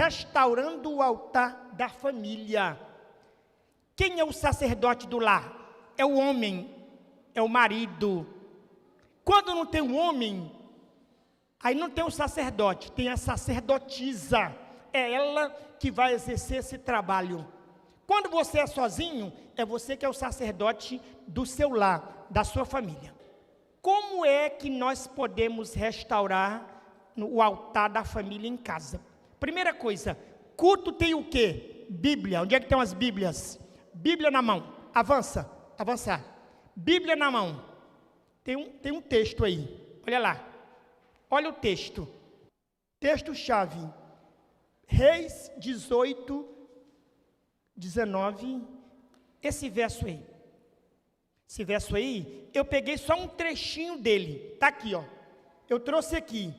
restaurando o altar da família. Quem é o sacerdote do lar? É o homem, é o marido. Quando não tem um homem, aí não tem o sacerdote, tem a sacerdotisa. É ela que vai exercer esse trabalho. Quando você é sozinho, é você que é o sacerdote do seu lar, da sua família. Como é que nós podemos restaurar o altar da família em casa? Primeira coisa, culto tem o quê? Bíblia. Onde é que estão as Bíblias? Bíblia na mão. Avançar. Bíblia na mão. Tem um texto aí. Olha lá. Olha o texto. Texto-chave. Reis 18, 19. Esse verso aí. Esse verso aí, eu peguei só um trechinho dele. Está aqui, ó. Eu trouxe aqui.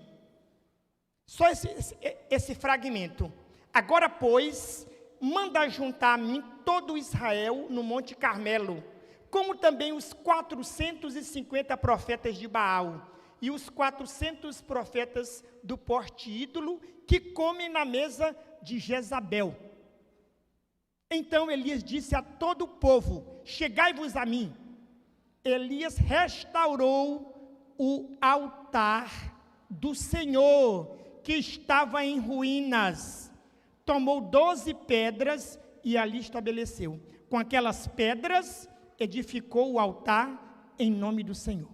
Só esse fragmento. Agora, pois, manda juntar a mim todo Israel no Monte Carmelo, como também os 450 profetas de Baal, e os 400 profetas do poste ídolo, que comem na mesa de Jezabel. Então Elias disse a todo o povo: chegai-vos a mim. Elias restaurou o altar do Senhor, que estava em ruínas. Tomou 12 pedras e ali estabeleceu. Com aquelas pedras, edificou o altar em nome do Senhor.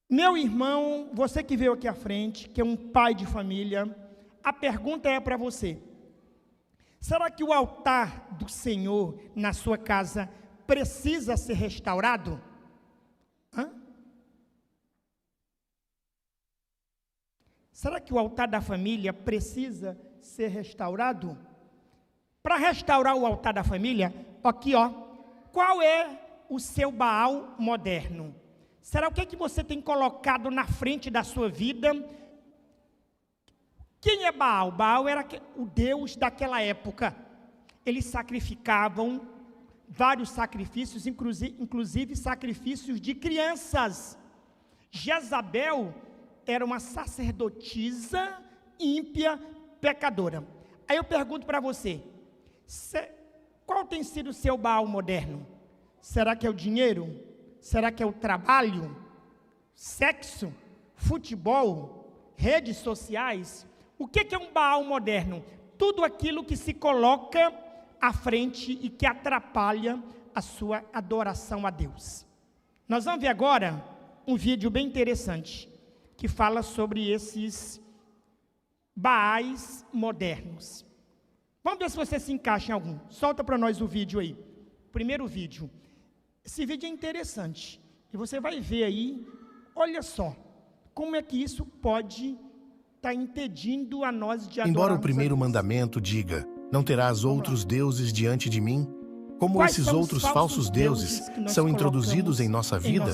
Meu irmão, você que veio aqui à frente, que é um pai de família, a pergunta é para você: será que o altar do Senhor na sua casa precisa ser restaurado? Será que o altar da família precisa ser restaurado? Para restaurar o altar da família, aqui ó, qual é o seu Baal moderno? Será o que é que você tem colocado na frente da sua vida? Quem é Baal? Baal era o deus daquela época. Eles sacrificavam vários sacrifícios, inclusive sacrifícios de crianças. Jezabel era uma sacerdotisa ímpia, pecadora. Aí eu pergunto para você, qual tem sido o seu Baal moderno? Será que é o dinheiro? Será que é o trabalho? Sexo? Futebol? Redes sociais? O que é um Baal moderno? Tudo aquilo que se coloca à frente e que atrapalha a sua adoração a Deus. Nós vamos ver agora um vídeo bem interessante, que fala sobre esses Baais modernos. Vamos ver se você se encaixa em algum. Solta para nós o vídeo aí. Primeiro vídeo. Esse vídeo é interessante. E você vai ver aí, olha só, como é que isso pode estar impedindo a nós de adorarmos. Embora o primeiro mandamento diga: não terás outros deuses diante de mim, como esses outros falsos deuses são introduzidos em nossa vida,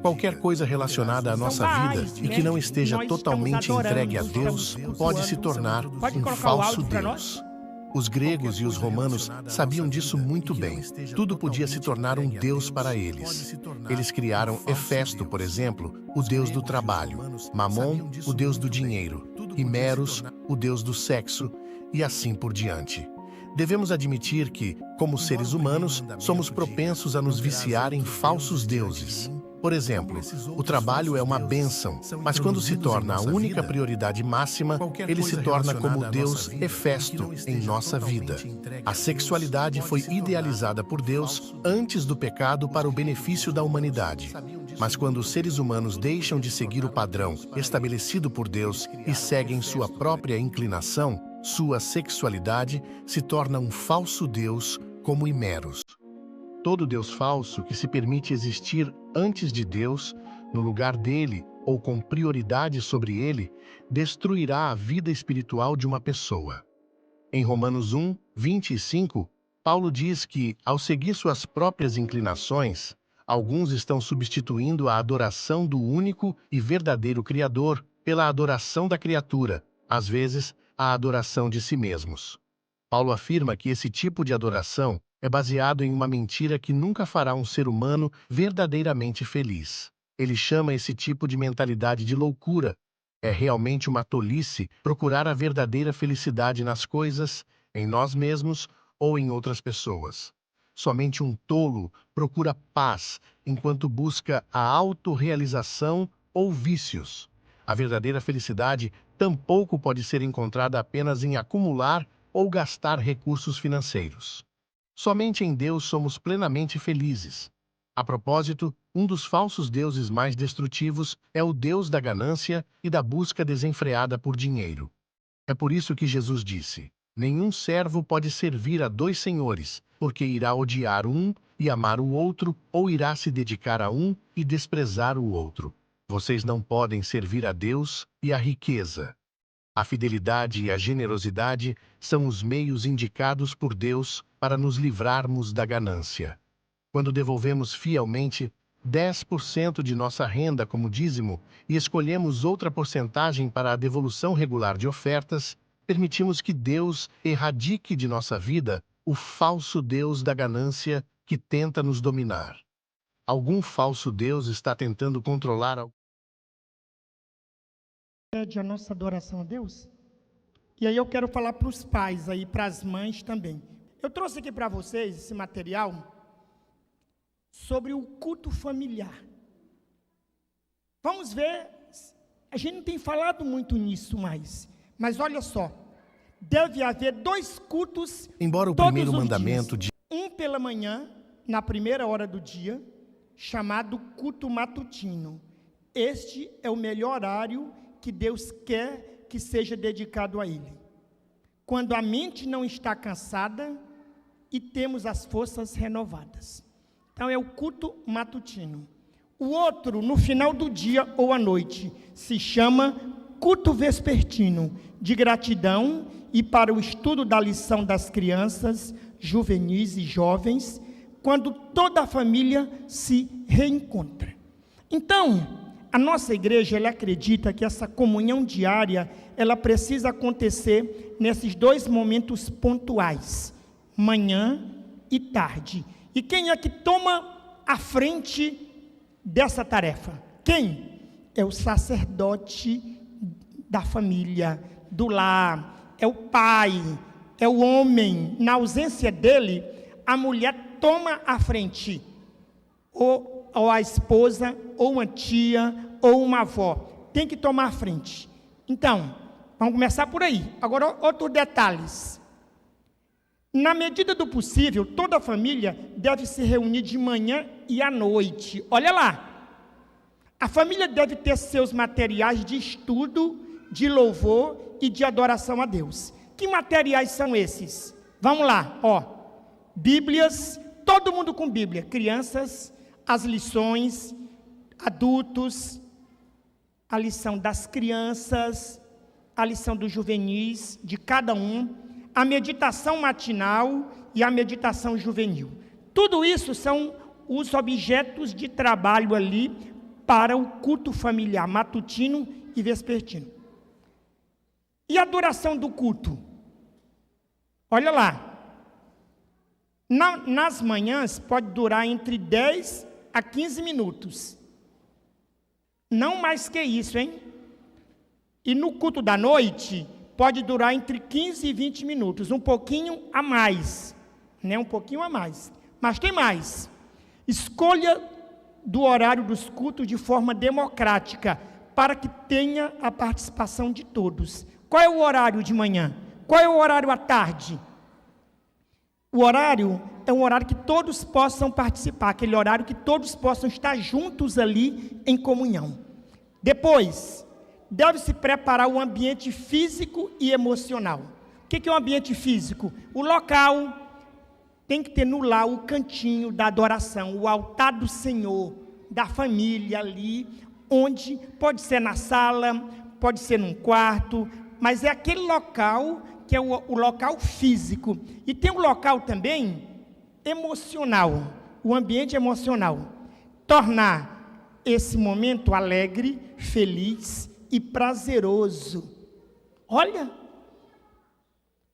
qualquer coisa relacionada à nossa vida e que não esteja totalmente entregue a Deus pode se tornar um falso Deus. Os gregos e os romanos sabiam disso muito bem. Tudo podia se tornar um deus para eles. Eles criaram Hefesto, por exemplo, o deus do trabalho, Mamon, o deus do dinheiro, e Meros, o deus do sexo, e assim por diante. Devemos admitir que, como seres humanos, somos propensos a nos viciar em falsos deuses. Por exemplo, o trabalho é uma bênção, mas quando se torna a única prioridade máxima, ele se torna como o Deus Hefesto em nossa vida. A sexualidade foi idealizada por Deus antes do pecado para o benefício da humanidade. Mas quando os seres humanos deixam de seguir o padrão estabelecido por Deus e seguem sua própria inclinação, sua sexualidade se torna um falso Deus como Imeros. Todo Deus falso que se permite existir antes de Deus, no lugar dele ou com prioridade sobre ele, destruirá a vida espiritual de uma pessoa. Em Romanos 1, 25, Paulo diz que, ao seguir suas próprias inclinações, alguns estão substituindo a adoração do único e verdadeiro Criador pela adoração da criatura, às vezes, a adoração de si mesmos. Paulo afirma que esse tipo de adoração é baseado em uma mentira que nunca fará um ser humano verdadeiramente feliz. Ele chama esse tipo de mentalidade de loucura, É realmente uma tolice procurar a verdadeira felicidade nas coisas, em nós mesmos ou em outras pessoas. Somente um tolo procura paz enquanto busca a autorrealização ou vícios. A verdadeira felicidade tampouco pode ser encontrada apenas em acumular ou gastar recursos financeiros. Somente em Deus somos plenamente felizes. A propósito, um dos falsos deuses mais destrutivos é o Deus da ganância e da busca desenfreada por dinheiro. É por isso que Jesus disse: nenhum servo pode servir a 2 senhores, porque irá odiar um e amar o outro, ou irá se dedicar a um e desprezar o outro. Vocês não podem servir a Deus e a riqueza. A fidelidade e a generosidade são os meios indicados por Deus para nos livrarmos da ganância. Quando devolvemos fielmente 10% de nossa renda como dízimo e escolhemos outra porcentagem para a devolução regular de ofertas, permitimos que Deus erradique de nossa vida o falso Deus da ganância que tenta nos dominar. Algum falso Deus está tentando controlar a nossa adoração a Deus. E aí eu quero falar para os pais aí, para as mães também. Eu trouxe aqui para vocês esse material sobre o culto familiar. Vamos ver, a gente não tem falado muito nisso mais, mas olha só, deve haver 2 cultos. Embora o primeiro mandamento dias. Um pela manhã, na primeira hora do dia, chamado culto matutino. Este é o melhor horário que Deus quer que seja dedicado a Ele. Quando a mente não está cansada e temos as forças renovadas. Então é o culto matutino. O outro, no final do dia ou à noite, se chama culto vespertino, de gratidão e para o estudo da lição das crianças, juvenis e jovens, quando toda a família se reencontra. Então, a nossa igreja, ela acredita que essa comunhão diária, ela precisa acontecer nesses 2 momentos pontuais, manhã e tarde. E quem é que toma a frente dessa tarefa? Quem? É o sacerdote da família, do lar, é o pai, é o homem. Na ausência dele, a mulher toma a frente, ou a esposa, ou uma tia, ou uma avó. Tem que tomar a frente. Então, vamos começar por aí. Agora, outros detalhes. Na medida do possível, toda a família deve se reunir de manhã e à noite. Olha lá. A família deve ter seus materiais de estudo, de louvor e de adoração a Deus. Que materiais são esses? Vamos lá, ó. Bíblias, todo mundo com Bíblia. Crianças, as lições, adultos, a lição das crianças, a lição dos juvenis, de cada um, a meditação matinal e a meditação juvenil. Tudo isso são os objetos de trabalho ali para o culto familiar, matutino e vespertino. E a duração do culto? Olha lá. Nas manhãs pode durar entre 10 a 15 minutos. Não mais que isso, hein? E no culto da noite pode durar entre 15 e 20 minutos, um pouquinho a mais, né? Um pouquinho a mais. Mas tem mais. Escolha do horário dos cultos de forma democrática, para que tenha a participação de todos. Qual é o horário de manhã? Qual é o horário à tarde? O horário é um horário que todos possam participar, aquele horário que todos possam estar juntos ali em comunhão. Depois, deve-se preparar o ambiente físico e emocional. O que é o ambiente físico? O local. Tem que ter no lar o cantinho da adoração, o altar do Senhor, da família ali, onde pode ser na sala, pode ser num quarto, mas é aquele local que é o local físico. E tem um local também emocional, o ambiente emocional. Tornar esse momento alegre, feliz e prazeroso. Olha!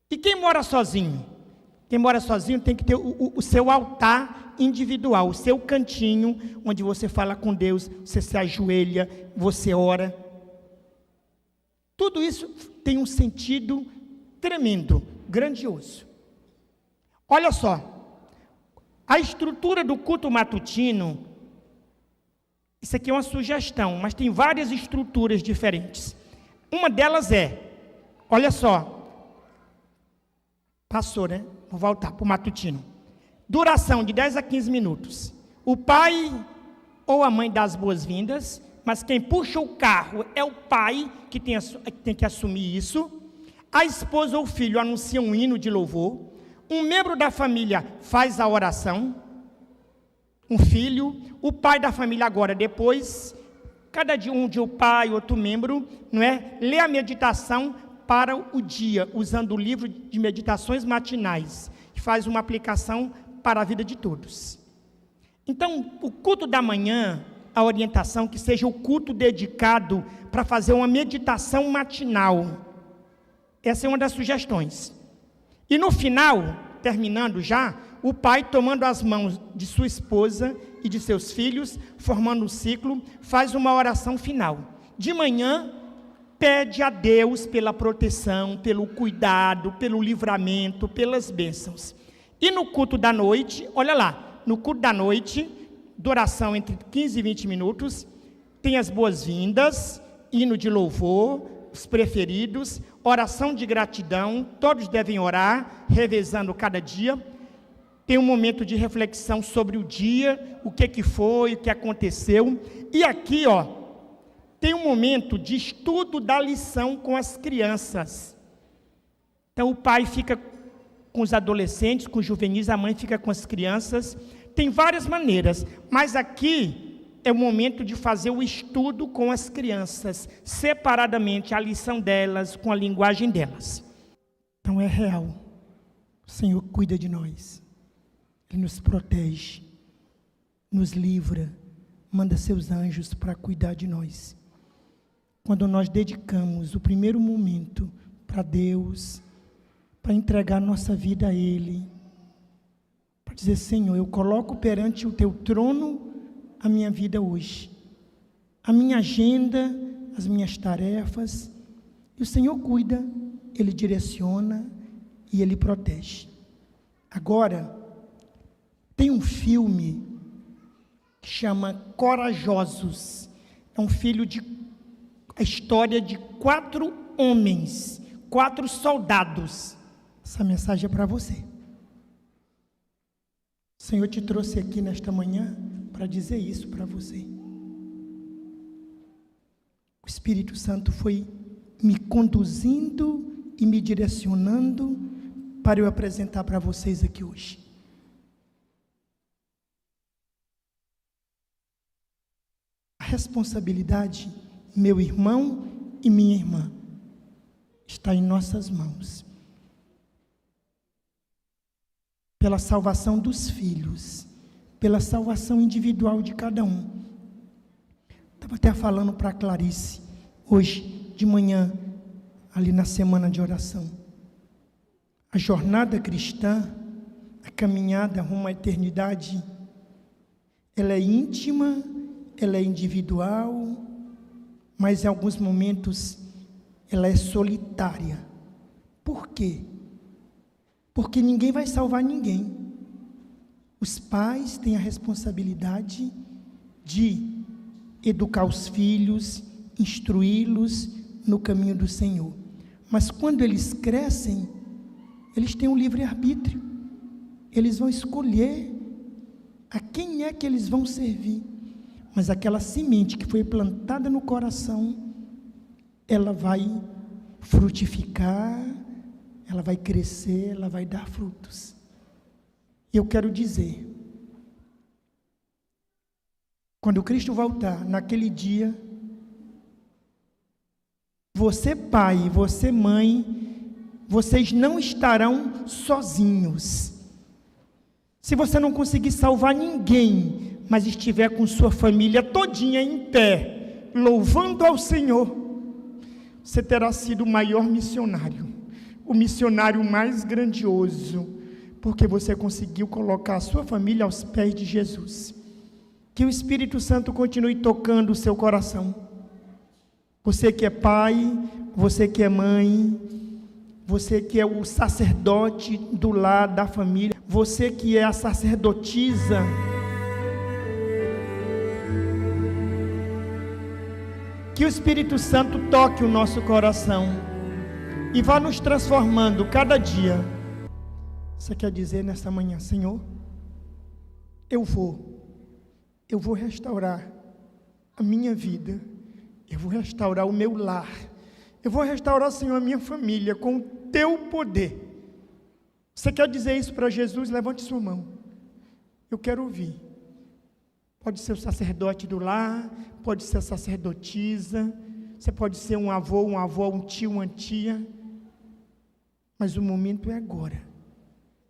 E quem mora sozinho? Quem mora sozinho tem que ter o seu altar individual, o seu cantinho, onde você fala com Deus, você se ajoelha, você ora. Tudo isso tem um sentido tremendo, grandioso. Olha só, a estrutura do culto matutino, isso aqui é uma sugestão, mas tem várias estruturas diferentes. Uma delas olha só, passou, né? Vou voltar para o matutino. Duração de 10 a 15 minutos. O pai ou a mãe dá as boas-vindas, mas quem puxa o carro é o pai que tem que assumir isso. A esposa ou o filho anuncia um hino de louvor. Um membro da família faz a oração. Um filho. O pai da família agora, depois, cada dia um de o pai, outro membro, não é? Lê a meditação para o dia, usando o livro de meditações matinais. E faz uma aplicação para a vida de todos. Então, o culto da manhã, a orientação que seja o culto dedicado para fazer uma meditação matinal. Essa é uma das sugestões. E no final, terminando já, o pai tomando as mãos de sua esposa e de seus filhos, formando um ciclo, faz uma oração final. De manhã, pede a Deus pela proteção, pelo cuidado, pelo livramento, pelas bênçãos. E no culto da noite, olha lá, no culto da noite, duração entre 15 e 20 minutos, tem as boas-vindas, hino de louvor, os preferidos, oração de gratidão, todos devem orar, revezando cada dia. Tem um momento de reflexão sobre o dia, o que foi, o que aconteceu. E aqui, tem um momento de estudo da lição com as crianças. Então, o pai fica com os adolescentes, com os juvenis, a mãe fica com as crianças. Tem várias maneiras, mas aqui é o momento de fazer o estudo com as crianças, separadamente, a lição delas, com a linguagem delas. Então, é real. O Senhor cuida de nós. Ele nos protege, nos livra, manda seus anjos para cuidar de nós. Quando nós dedicamos o primeiro momento para Deus, para entregar nossa vida a Ele, para dizer, Senhor, eu coloco perante o Teu trono a minha vida hoje, a minha agenda, as minhas tarefas, e o Senhor cuida, Ele direciona e Ele protege. Agora, tem um filme que chama Corajosos. É a história de 4 homens, 4 soldados. Essa mensagem é para você. O Senhor te trouxe aqui nesta manhã para dizer isso para você. O Espírito Santo foi me conduzindo e me direcionando para eu apresentar para vocês aqui hoje. A responsabilidade, meu irmão e minha irmã, está em nossas mãos. Pela salvação dos filhos, pela salvação individual de cada um. Estava até falando para a Clarice, hoje de manhã, ali na semana de oração. A jornada cristã, a caminhada rumo à eternidade, ela é íntima, ela é individual, mas em alguns momentos ela é solitária. Por quê? Porque ninguém vai salvar ninguém. Os pais têm a responsabilidade de educar os filhos, instruí-los no caminho do Senhor. Mas quando eles crescem, eles têm um livre-arbítrio. Eles vão escolher a quem é que eles vão servir. Mas aquela semente que foi plantada no coração, ela vai frutificar, ela vai crescer, ela vai dar frutos. E eu quero dizer, quando Cristo voltar, naquele dia, você pai, você mãe, vocês não estarão sozinhos. Se você não conseguir salvar ninguém, mas estiver com sua família todinha em pé, louvando ao Senhor, você terá sido o maior missionário, o missionário mais grandioso, porque você conseguiu colocar a sua família aos pés de Jesus. Que o Espírito Santo continue tocando o seu coração, Você que é pai, você que é mãe, você que é o sacerdote do lar, da família, você que é a sacerdotisa, que o Espírito Santo toque o nosso coração e vá nos transformando cada dia. Você quer dizer nesta manhã: Senhor, eu vou restaurar a minha vida, eu vou restaurar o meu lar, eu vou restaurar, Senhor, a minha família com o teu poder. Você quer dizer isso para Jesus? Levante sua mão. Eu quero ouvir. Pode ser o sacerdote do lar, pode ser a sacerdotisa, você pode ser um avô, uma avó, um tio, uma tia, mas o momento é agora,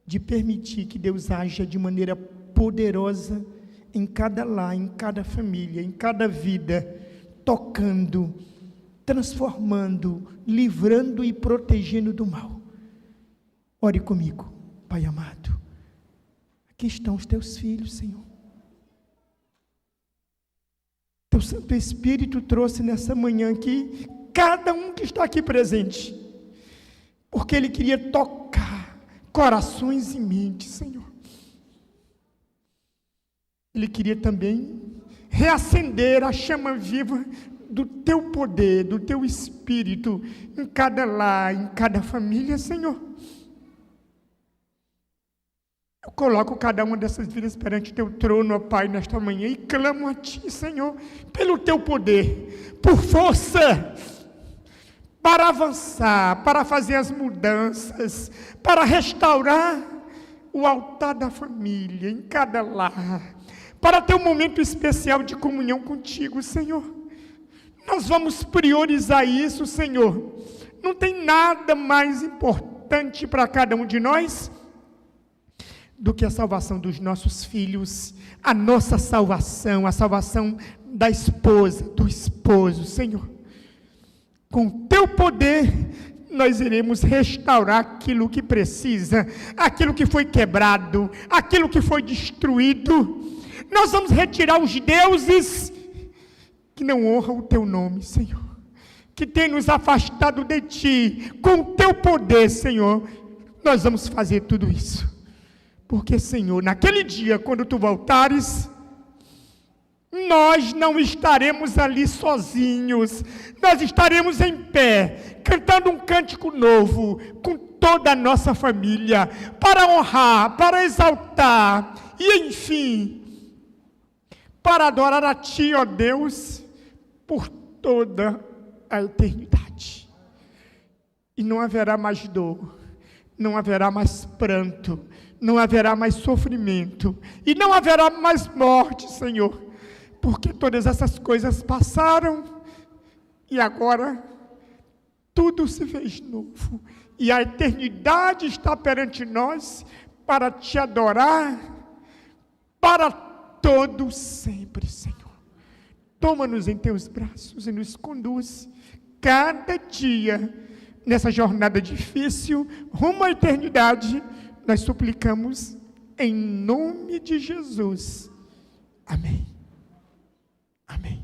de permitir que Deus haja de maneira poderosa em cada lar, em cada família, em cada vida, tocando, transformando, livrando e protegendo do mal. Ore comigo, Pai amado. Aqui estão os teus filhos, Senhor. Teu Santo Espírito trouxe nessa manhã aqui cada um que está aqui presente, porque Ele queria tocar corações e mentes, Senhor. Ele queria também reacender a chama viva do teu poder, do teu Espírito, em cada lar, em cada família, Senhor. Eu coloco cada uma dessas vidas perante teu trono, ó Pai, nesta manhã, e clamo a Ti, Senhor, pelo teu poder, por força, para avançar, para fazer as mudanças, para restaurar o altar da família, em cada lar, para ter um momento especial de comunhão contigo, Senhor. Nós vamos priorizar isso, Senhor. Não tem nada mais importante para cada um de nós do que a salvação dos nossos filhos, a nossa salvação, a salvação da esposa, do esposo, Senhor. Com teu poder, nós iremos restaurar aquilo que precisa, aquilo que foi quebrado, aquilo que foi destruído. Nós vamos retirar os deuses que não honram o teu nome, Senhor, que tem nos afastado de ti. Com o teu poder, Senhor, nós vamos fazer tudo isso. Porque, Senhor, naquele dia, quando Tu voltares, nós não estaremos ali sozinhos, nós estaremos em pé, cantando um cântico novo, com toda a nossa família, para honrar, para exaltar, e enfim, para adorar a Ti, ó Deus, por toda a eternidade. E não haverá mais dor, não haverá mais pranto, não haverá mais sofrimento, e não haverá mais morte, Senhor, porque todas essas coisas passaram, e agora tudo se fez novo, e a eternidade está perante nós, para Te adorar, para todo sempre, Senhor. Toma-nos em Teus braços e nos conduz, cada dia, nessa jornada difícil, rumo à eternidade. Nós suplicamos em nome de Jesus. Amém. Amém.